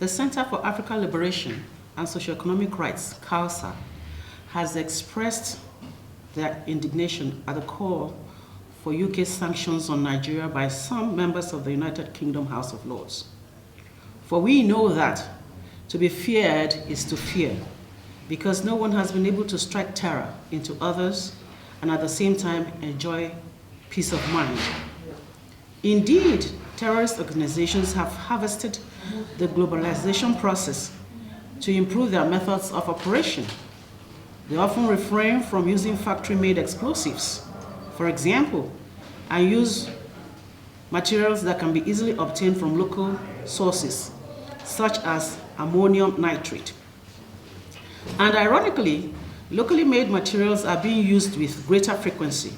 The Center for African Liberation and Socioeconomic Rights, CALSER, has expressed their indignation at the call for UK sanctions on Nigeria by some members of the United Kingdom House of Lords. For we know that to be feared is to fear, because no one has been able to strike terror into others and at the same time enjoy peace of mind. Indeed, terrorist organizations have harvested the globalization process to improve their methods of operation. They often refrain from using factory-made explosives, for example, and use materials that can be easily obtained from local sources, such as ammonium nitrate. And ironically, locally made materials are being used with greater frequency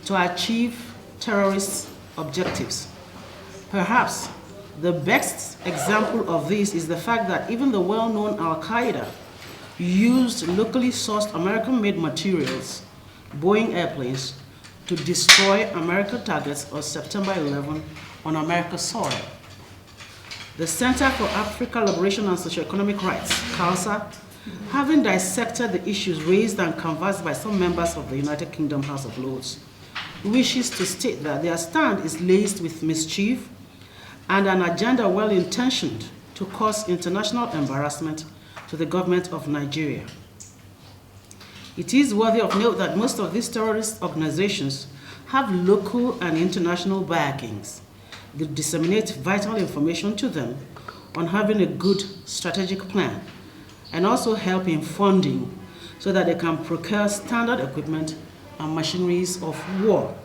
to achieve terrorist objectives. Perhaps the best example of this is the fact that even the well-known Al-Qaeda used locally sourced American-made materials, Boeing airplanes, to destroy American targets on September 11 on America's soil. The Center for African Liberation and Socioeconomic Rights, CALSER, having dissected the issues raised and canvassed by some members of the United Kingdom House of Lords, wishes to state that their stand is laced with mischief and an agenda well-intentioned to cause international embarrassment to the government of Nigeria. It is worthy of note that most of these terrorist organizations have local and international backings that disseminate vital information to them on having a good strategic plan and also help in funding so that they can procure standard equipment and machineries of war.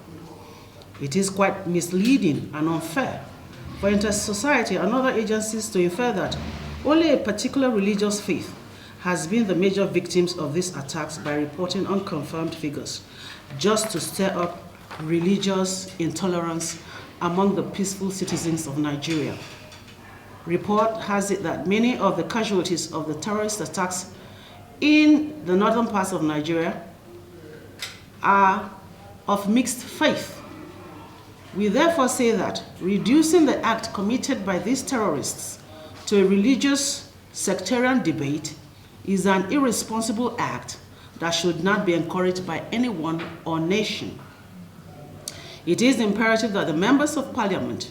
It is quite misleading and unfair for inter-society and other agencies to infer that only a particular religious faith has been the major victims of these attacks by reporting unconfirmed figures, just to stir up religious intolerance among the peaceful citizens of Nigeria. Report has it that many of the casualties of the terrorist attacks in the northern parts of Nigeria are of mixed faith. We therefore say that reducing the act committed by these terrorists to a religious sectarian debate is an irresponsible act that should not be encouraged by anyone or nation. It is imperative that the members of Parliament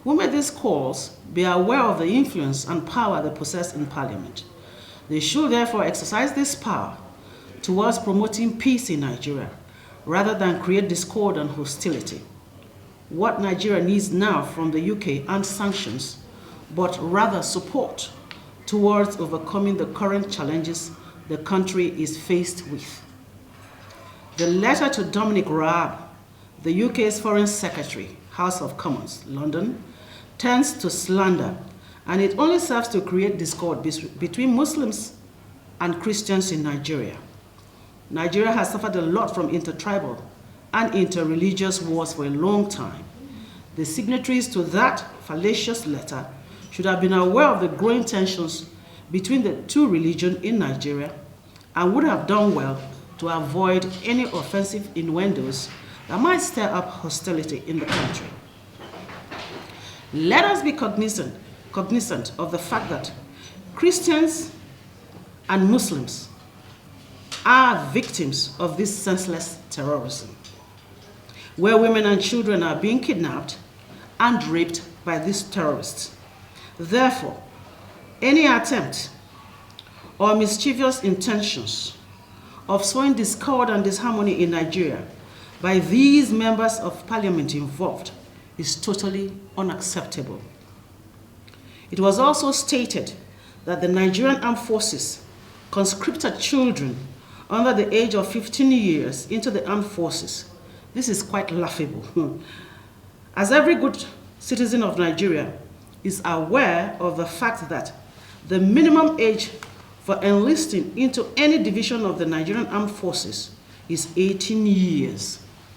who made these calls be aware of the influence and power they possess in Parliament. They should therefore exercise this power towards promoting peace in Nigeria, rather than create discord and hostility. What Nigeria needs now from the UK aren't sanctions, but rather support towards overcoming the current challenges the country is faced with. The letter to Dominic Raab, the UK's Foreign Secretary, House of Commons, London, tends to slander, and it only serves to create discord between Muslims and Christians in Nigeria. Nigeria has suffered a lot from intertribal and interreligious wars for a long time. The signatories to that fallacious letter should have been aware of the growing tensions between the two religions in Nigeria and would have done well to avoid any offensive innuendos that might stir up hostility in the country. Let us be cognizant of the fact that Christians and Muslims are victims of this senseless terrorism, where women and children are being kidnapped and raped by these terrorists. Therefore, any attempt or mischievous intentions of sowing discord and disharmony in Nigeria by these members of Parliament involved is totally unacceptable. It was also stated that the Nigerian Armed Forces conscripted children under the age of 15 years into the armed forces. This is quite laughable. As every good citizen of Nigeria is aware of the fact that the minimum age for enlisting into any division of the Nigerian Armed Forces is 18 years.